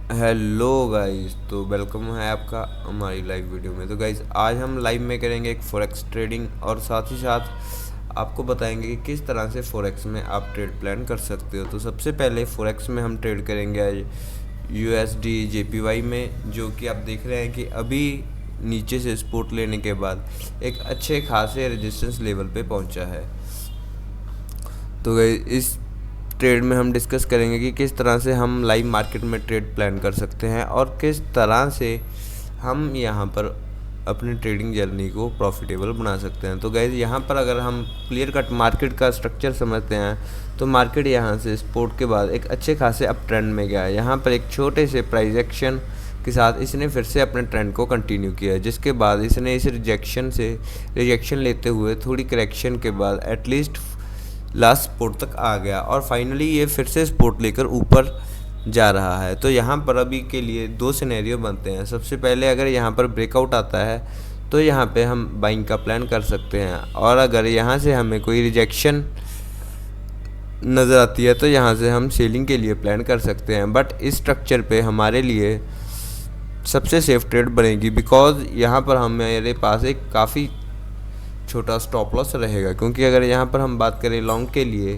Hello guys, तो welcome है आपका हमारी लाइव वीडियो में। तो गाइस आज हम लाइव में करेंगे एक फॉरेक्स ट्रेडिंग और साथ ही साथ आपको बताएंगे कि किस तरह से फॉरेक्स में आप ट्रेड प्लान कर सकते हो। तो सबसे पहले फॉरेक्स में हम ट्रेड करेंगे आज यूएसडी जेपीवाई में, जो कि आप देख रहे हैं कि अभी नीचे से सपोर्ट लेने के बाद एक अच्छे खासे रेजिस्टेंस लेवल पे पहुंचा है। तो गाइस इस ट्रेड में हम डिस्कस करेंगे कि किस तरह से हम लाइव मार्केट में ट्रेड प्लान कर सकते हैं और किस तरह से हम यहाँ पर अपनी ट्रेडिंग जर्नी को प्रॉफिटेबल बना सकते हैं। तो गाइज यहाँ पर अगर हम क्लियर कट मार्केट का स्ट्रक्चर समझते हैं तो मार्केट यहाँ से सपोर्ट के बाद एक अच्छे खासे अप ट्रेंड में गया है। यहाँ पर एक छोटे से प्राइस एक्शन के साथ इसने फिर से अपने ट्रेंड को कंटिन्यू किया, जिसके बाद इसने इस रिजेक्शन लेते हुए थोड़ी करेक्शन के बाद एटलीस्ट लास्ट सपोर्ट तक आ गया और फाइनली ये फिर से सपोर्ट लेकर ऊपर जा रहा है। तो यहाँ पर अभी के लिए दो सिनेरियो बनते हैं। सबसे पहले अगर यहाँ पर ब्रेकआउट आता है तो यहाँ पे हम बाइंग का प्लान कर सकते हैं, और अगर यहाँ से हमें कोई रिजेक्शन नज़र आती है तो यहाँ से हम सेलिंग के लिए प्लान कर सकते हैं। बट इस स्ट्रक्चर पे हमारे लिए सबसे सेफ ट्रेड बनेगी, बिकॉज यहाँ पर हमारे पास एक काफ़ी छोटा स्टॉप लॉस रहेगा। क्योंकि अगर यहाँ पर हम बात करें लॉन्ग के लिए,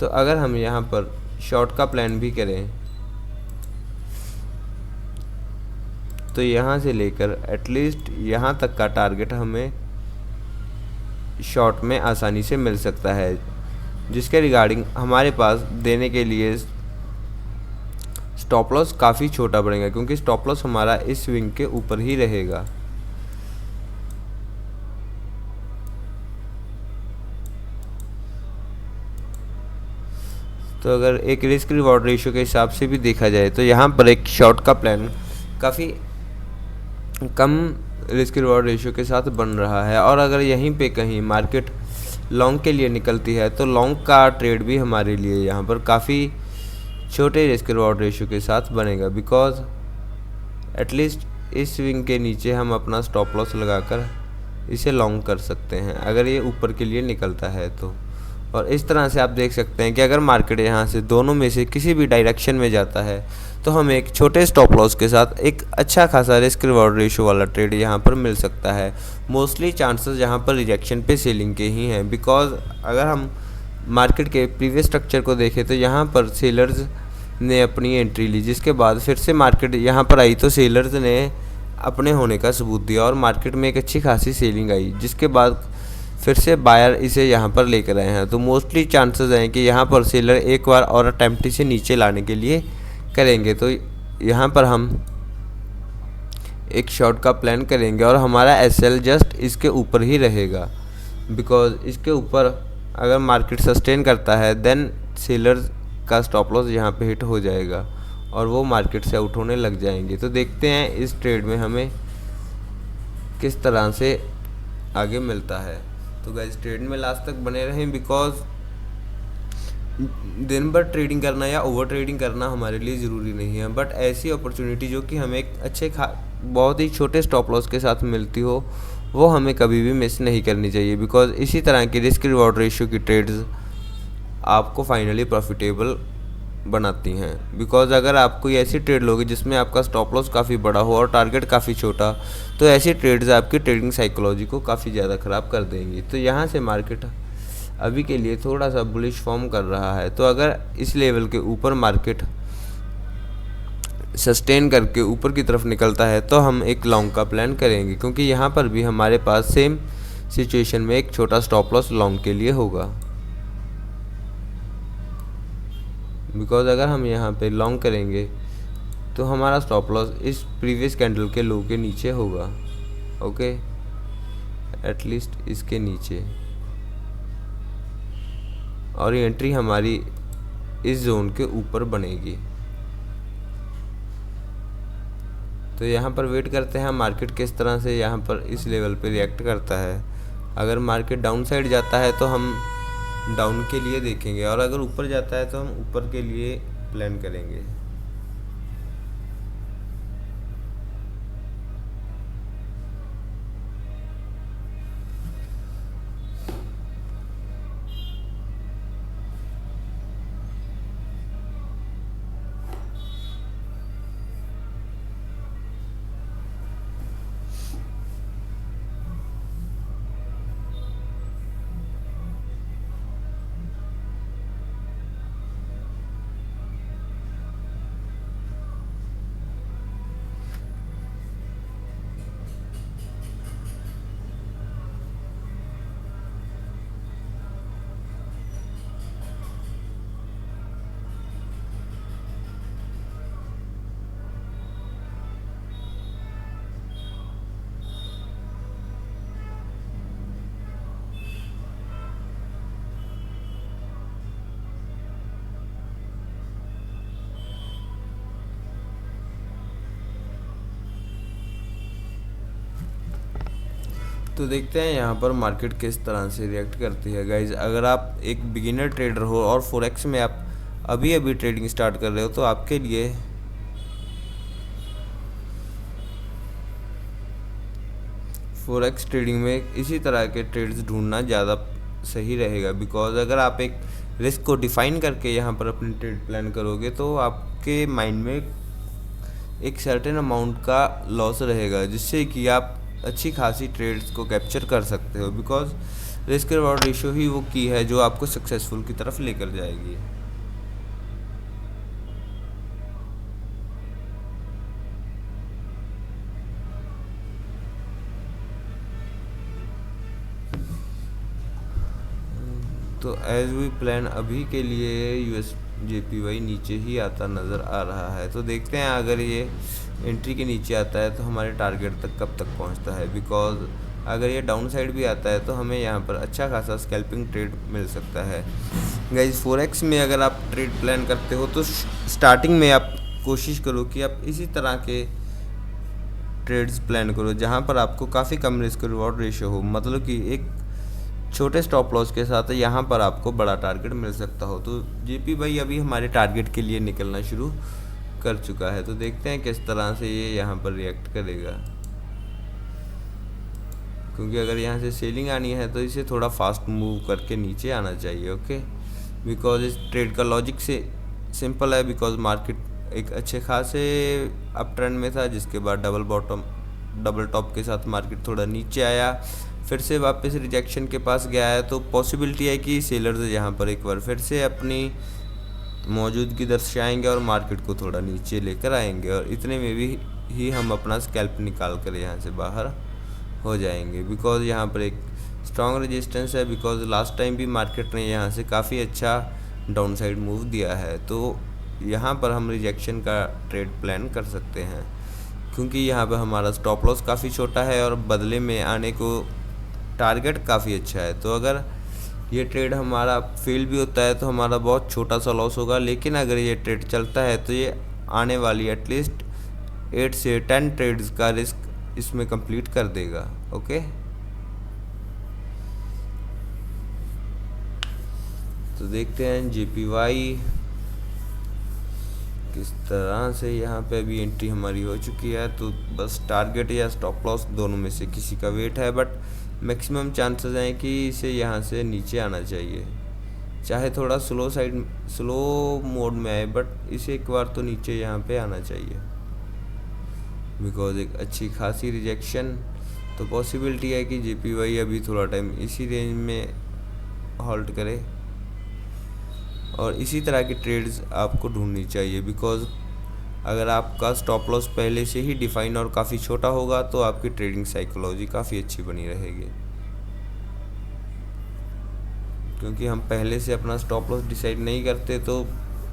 तो अगर हम यहाँ पर शॉर्ट का प्लान भी करें तो यहाँ से लेकर एटलीस्ट यहाँ तक का टारगेट हमें शॉर्ट में आसानी से मिल सकता है, जिसके रिगार्डिंग हमारे पास देने के लिए स्टॉप लॉस काफ़ी छोटा पड़ेगा, क्योंकि स्टॉप लॉस हमारा इस स्विंग के ऊपर ही रहेगा। तो अगर एक रिस्क रिवॉर्ड रेशियो के हिसाब से भी देखा जाए तो यहाँ पर एक शॉर्ट का प्लान काफ़ी कम रिस्क रिवॉर्ड रेशियो के साथ बन रहा है, और अगर यहीं पे कहीं मार्केट लॉन्ग के लिए निकलती है तो लॉन्ग का ट्रेड भी हमारे लिए यहाँ पर काफ़ी छोटे रिस्क रिवॉर्ड रेशियो के साथ बनेगा, बिकॉज एटलीस्ट इस स्विंग के नीचे हम अपना स्टॉप लॉस लगाकर इसे लॉन्ग कर सकते हैं अगर ये ऊपर के लिए निकलता है तो। और इस तरह से आप देख सकते हैं कि अगर मार्केट यहाँ से दोनों में से किसी भी डायरेक्शन में जाता है तो हमें एक छोटे स्टॉप लॉस के साथ एक अच्छा खासा रिस्क रिवॉर्ड रेशियो वाला ट्रेड यहाँ पर मिल सकता है। मोस्टली चांसेस यहाँ पर रिजेक्शन पे सेलिंग के ही हैं, बिकॉज अगर हम मार्केट के प्रीवियस स्ट्रक्चर को देखें तो यहाँ पर सेलर्स ने अपनी एंट्री ली, जिसके बाद फिर से मार्केट यहाँ पर आई तो सेलर्स ने अपने होने का सबूत दिया और मार्केट में एक अच्छी खासी सेलिंग आई, जिसके बाद फिर से बायर इसे यहाँ पर लेकर आए हैं। तो मोस्टली चांसेस हैं कि यहाँ पर सेलर एक बार और अटैम्प्ट इसे नीचे लाने के लिए करेंगे। तो यहाँ पर हम एक शॉर्ट का प्लान करेंगे और हमारा एसएल जस्ट इसके ऊपर ही रहेगा, बिकॉज इसके ऊपर अगर मार्केट सस्टेन करता है देन सेलर का स्टॉप लॉस यहाँ पे हिट हो जाएगा और वो मार्केट से आउट होने लग जाएंगे। तो देखते हैं इस ट्रेड में हमें किस तरह से आगे मिलता है। तो गाइस ट्रेड में लास्ट तक बने रहें, बिकॉज दिन भर ट्रेडिंग करना या ओवर ट्रेडिंग करना हमारे लिए ज़रूरी नहीं है, बट ऐसी अपॉर्चुनिटी जो कि हमें एक बहुत ही छोटे स्टॉप लॉस के साथ मिलती हो वो हमें कभी भी मिस नहीं करनी चाहिए, बिकॉज इसी तरह की रिस्क रिवॉर्ड रेशियो की ट्रेड्स आपको फाइनली प्रॉफिटेबल बनाती हैं। बिकॉज अगर आप कोई ऐसी ट्रेड लोगे जिसमें आपका स्टॉप लॉस काफ़ी बड़ा हो और टारगेट काफ़ी छोटा, तो ऐसी ट्रेड्स आपकी ट्रेडिंग साइकोलॉजी को काफ़ी ज़्यादा ख़राब कर देंगी। तो यहाँ से मार्केट अभी के लिए थोड़ा सा बुलिश फॉर्म कर रहा है, तो अगर इस लेवल के ऊपर मार्केट सस्टेन करके ऊपर की तरफ निकलता है तो हम एक लॉन्ग का प्लान करेंगे, क्योंकि यहाँ पर भी हमारे पास सेम सिचुएशन में एक छोटा स्टॉप लॉस लॉन्ग के लिए होगा। बिकॉज अगर हम यहाँ पे लॉन्ग करेंगे तो हमारा स्टॉप लॉस इस प्रीवियस कैंडल के लो के नीचे होगा, ओके, एटलीस्ट इसके नीचे, और एंट्री हमारी इस जोन के ऊपर बनेगी। तो यहाँ पर वेट करते हैं मार्केट किस तरह से यहाँ पर इस लेवल पे रिएक्ट करता है। अगर मार्केट डाउन साइड जाता है तो हम डाउन के लिए देखेंगे, और अगर ऊपर जाता है तो हम ऊपर के लिए प्लान करेंगे। तो देखते हैं यहाँ पर मार्केट किस तरह से रिएक्ट करती है गाइज। अगर आप एक बिगिनर ट्रेडर हो और फोरेक्स में आप अभी अभी ट्रेडिंग स्टार्ट कर रहे हो तो आपके लिए फोरेक्स ट्रेडिंग में इसी तरह के ट्रेड्स ढूंढना ज़्यादा सही रहेगा। बिकॉज अगर आप एक रिस्क को डिफाइन करके यहाँ पर अपनी ट्रेड प्लान करोगे तो आपके माइंड में एक सर्टेन अमाउंट का लॉस रहेगा, जिससे कि आप अच्छी खासी ट्रेड्स को कैप्चर कर सकते हो। बिकॉज रिस्क रिवॉर्ड रेशियो ही वो की है जो आपको सक्सेसफुल की तरफ लेकर जाएगी। तो एज वी प्लान अभी के लिए यूएस जेपीवाई नीचे ही आता नज़र आ रहा है। तो देखते हैं अगर ये एंट्री के नीचे आता है तो हमारे टारगेट तक कब तक पहुंचता है। बिकॉज अगर ये डाउन साइड भी आता है तो हमें यहाँ पर अच्छा खासा स्कैल्पिंग ट्रेड मिल सकता है। गाइस फोरेक्स में अगर आप ट्रेड प्लान करते हो तो स्टार्टिंग में आप कोशिश करो कि आप इसी तरह के ट्रेड्स प्लान करो जहाँ पर आपको काफ़ी कम रिस्क रिवॉर्ड रेशियो हो, मतलब कि एक छोटे स्टॉप लॉस के साथ यहाँ पर आपको बड़ा टारगेट मिल सकता हो। तो जेपी भाई अभी हमारे टारगेट के लिए निकलना शुरू कर चुका है। तो देखते हैं किस तरह से ये यहाँ पर रिएक्ट करेगा, क्योंकि अगर यहाँ से सेलिंग आनी है तो इसे थोड़ा फास्ट मूव करके नीचे आना चाहिए। ओके, बिकॉज इस ट्रेड का लॉजिक से सिंपल है। बिकॉज मार्केट एक अच्छे खासे अप ट्रेंड में था, जिसके बाद डबल टॉप के साथ मार्केट थोड़ा नीचे आया, फिर से वापस रिजेक्शन के पास गया है। तो पॉसिबिलिटी है कि सेलर्स यहाँ पर एक बार फिर से अपनी मौजूदगी दर्शाएंगे और मार्केट को थोड़ा नीचे लेकर आएंगे, और इतने में भी ही हम अपना स्कैल्प निकाल कर यहाँ से बाहर हो जाएंगे। बिकॉज यहाँ पर एक स्ट्रॉन्ग रेजिस्टेंस है। बिकॉज लास्ट टाइम भी मार्केट ने यहाँ से काफ़ी अच्छा डाउन साइड मूव दिया है। तो यहाँ पर हम रिजेक्शन का ट्रेड प्लान कर सकते हैं, क्योंकि यहाँ पर हमारा स्टॉप लॉस काफ़ी छोटा है और बदले में आने को टारगेट काफ़ी अच्छा है। तो अगर ये ट्रेड हमारा फेल भी होता है तो हमारा बहुत छोटा सा लॉस होगा, लेकिन अगर ये ट्रेड चलता है तो ये आने वाली एटलीस्ट 8 से 10 ट्रेड्स का रिस्क इसमें कंप्लीट कर देगा। ओके, तो देखते हैं जेपीवाई किस तरह से। यहाँ पे अभी एंट्री हमारी हो चुकी है, तो बस टारगेट या स्टॉप लॉस दोनों में से किसी का वेट है, बट मैक्सिमम चांसेस हैं कि इसे यहाँ से नीचे आना चाहिए, चाहे थोड़ा स्लो मोड में आए, बट इसे एक बार तो नीचे यहाँ पे आना चाहिए। बिकॉज एक अच्छी खासी रिजेक्शन, तो पॉसिबिलिटी है कि जेपीवाई अभी थोड़ा टाइम इसी रेंज में हॉल्ट करे, और इसी तरह की ट्रेड्स आपको ढूंढनी चाहिए। बिकॉज अगर आपका स्टॉप लॉस पहले से ही डिफाइन और काफ़ी छोटा होगा तो आपकी ट्रेडिंग साइकोलॉजी काफ़ी अच्छी बनी रहेगी, क्योंकि हम पहले से अपना स्टॉप लॉस डिसाइड नहीं करते तो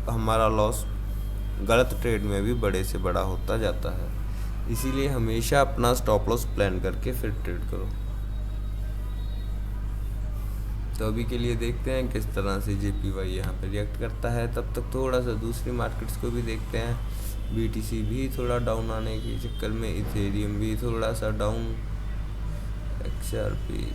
हमारा लॉस गलत ट्रेड में भी बड़े से बड़ा होता जाता है। इसीलिए हमेशा अपना स्टॉप लॉस प्लान करके फिर ट्रेड करो। तो अभी के लिए देखते हैं किस तरह से जेपीवाई यहाँ पे रिएक्ट करता है। तब तक थोड़ा सा दूसरी मार्केट्स को भी देखते हैं। बीटीसी भी थोड़ा डाउन आने के चक्कर में, इथेरियम भी थोड़ा सा down, XRP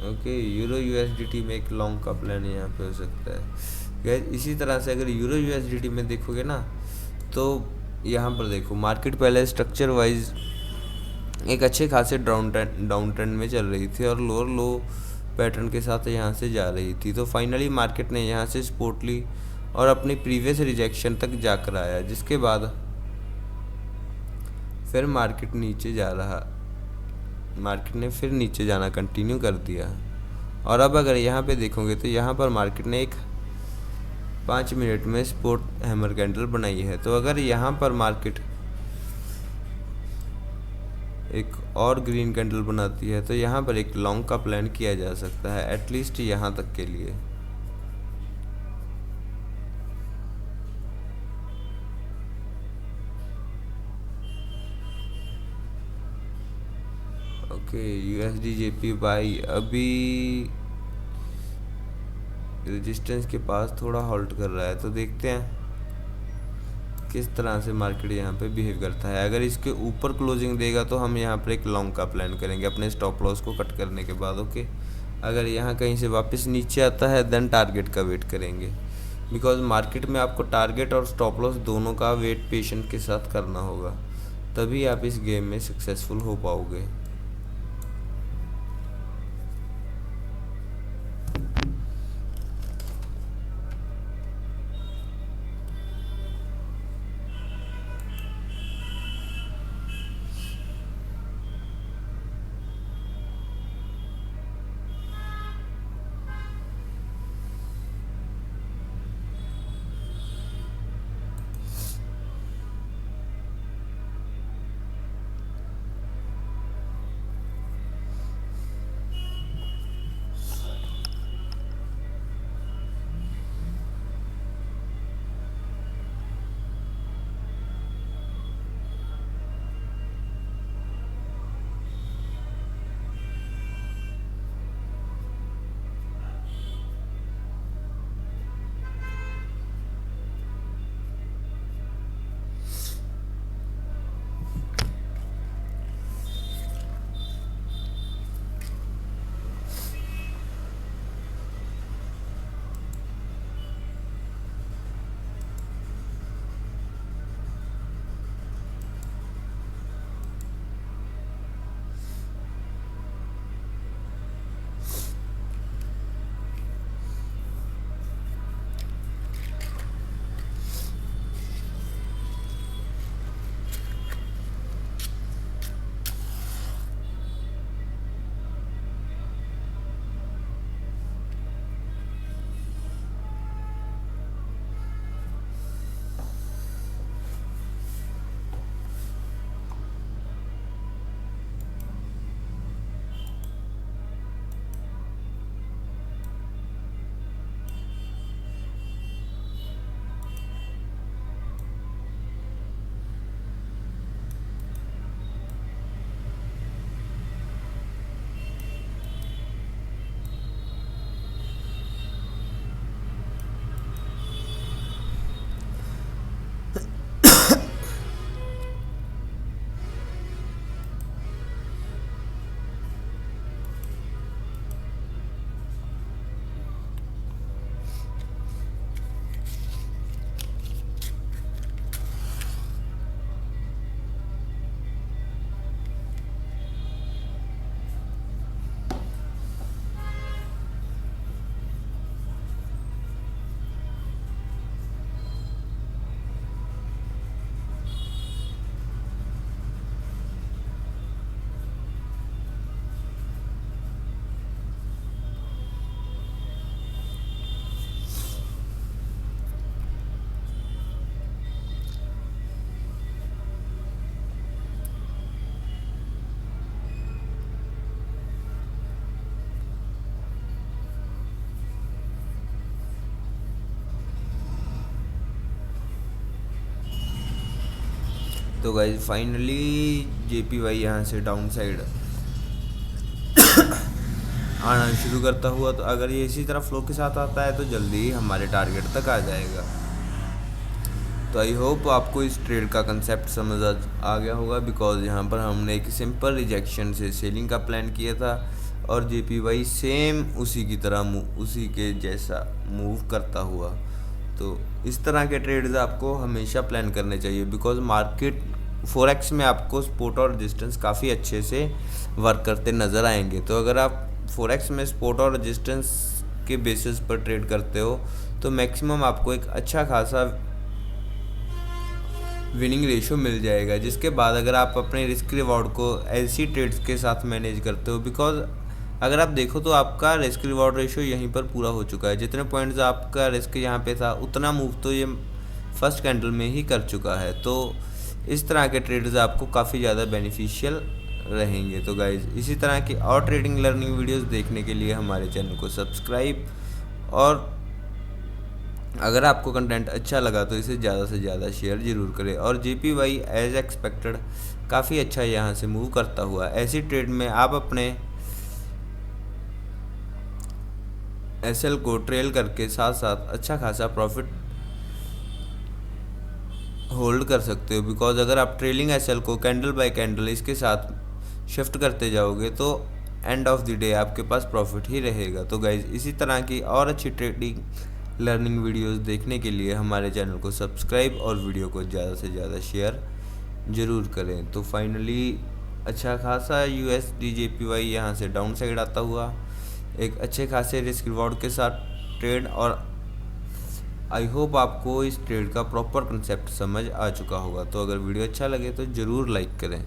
okay, euro USDT में एक लॉन्ग का प्लान यहाँ पे हो सकता है। गैस इसी तरह से अगर यूरो यूएसडीटी में देखोगे ना, तो यहाँ पर देखो मार्केट पहले स्ट्रक्चर वाइज एक अच्छे खासे डाउन ट्रेंड में चल रही थी और लोअर लो पैटर्न के साथ यहाँ से जा रही थी। तो फाइनली मार्केट ने यहाँ से सपोर्ट ली और अपनी प्रीवियस रिजेक्शन तक जाकर आया, जिसके बाद फिर मार्केट ने फिर नीचे जाना कंटिन्यू कर दिया। और अब अगर यहाँ पे देखोगे तो यहाँ पर मार्केट ने एक 5 मिनट में सपोर्ट हैमर कैंडल बनाई है। तो अगर यहाँ पर मार्केट एक और ग्रीन कैंडल बनाती है तो यहाँ पर एक लॉन्ग का प्लान किया जा सकता है, एटलीस्ट यहाँ तक के लिए। ओके, यूएसडी जेपीवाई अभी रेजिस्टेंस के पास थोड़ा हॉल्ट कर रहा है, तो देखते हैं किस तरह से मार्केट यहाँ पे बिहेव करता है। अगर इसके ऊपर क्लोजिंग देगा तो हम यहाँ पर एक लॉन्ग का प्लान करेंगे अपने स्टॉप लॉस को कट करने के बाद। ओके, अगर यहाँ कहीं से वापस नीचे आता है देन टारगेट का वेट करेंगे, बिकॉज मार्केट में आपको टारगेट और स्टॉप लॉस दोनों का वेट पेशेंट के साथ करना होगा, तभी आप इस गेम में सक्सेसफुल हो पाओगे। तो गाइज फाइनली जेपीवाई यहाँ से डाउन साइड आना शुरू करता हुआ, तो अगर ये इसी तरह फ्लो के साथ आता है तो जल्दी ही हमारे टारगेट तक आ जाएगा। तो आई होप आपको इस ट्रेड का कंसेप्ट समझ आ गया होगा, बिकॉज यहाँ पर हमने एक सिंपल रिजेक्शन से सेलिंग का प्लान किया था और जेपीवाई सेम उसी की तरह उसी के जैसा मूव करता हुआ। तो इस तरह के ट्रेड्स आपको हमेशा प्लान करने चाहिए, बिकॉज मार्केट फॉरेक्स में आपको सपोर्ट और रेजिस्टेंस काफ़ी अच्छे से वर्क करते नज़र आएंगे। तो अगर आप फॉरेक्स में सपोर्ट और रेजिस्टेंस के बेसिस पर ट्रेड करते हो तो मैक्सिमम आपको एक अच्छा खासा विनिंग रेशियो मिल जाएगा, जिसके बाद अगर आप अपने रिस्क रिवॉर्ड को ऐसी ट्रेड्स के साथ मैनेज करते हो, बिकॉज अगर आप देखो तो आपका रिस्क रिवॉर्ड रेशियो यहीं पर पूरा हो चुका है। जितने पॉइंट्स आपका रिस्क यहाँ पे था उतना मूव तो ये फर्स्ट कैंडल में ही कर चुका है। तो इस तरह के ट्रेड्स आपको काफ़ी ज़्यादा बेनिफिशियल रहेंगे। तो गाइज इसी तरह की और ट्रेडिंग लर्निंग वीडियोस देखने के लिए हमारे चैनल को सब्सक्राइब, और अगर आपको कंटेंट अच्छा लगा तो इसे ज़्यादा से ज़्यादा शेयर ज़रूर करें। और जेपीवाई एज एक्सपेक्टेड काफ़ी अच्छा यहाँ से मूव करता हुआ। ऐसी ट्रेड में आप अपने एसएल को ट्रेल करके साथ साथ अच्छा खासा प्रॉफिट होल्ड कर सकते हो, बिकॉज अगर आप ट्रेलिंग एसएल को कैंडल बाय कैंडल इसके साथ शिफ्ट करते जाओगे तो एंड ऑफ द डे आपके पास प्रॉफिट ही रहेगा। तो गाइज इसी तरह की और अच्छी ट्रेडिंग लर्निंग वीडियोस देखने के लिए हमारे चैनल को सब्सक्राइब और वीडियो को ज़्यादा से ज़्यादा शेयर ज़रूर करें। तो फाइनली अच्छा खासा USD/JPY यहाँ से डाउन साइड आता हुआ एक अच्छे खासे रिस्क रिवॉर्ड के साथ ट्रेड, और आई होप आपको इस ट्रेड का प्रॉपर कंसेप्ट समझ आ चुका होगा। तो अगर वीडियो अच्छा लगे तो ज़रूर लाइक करें।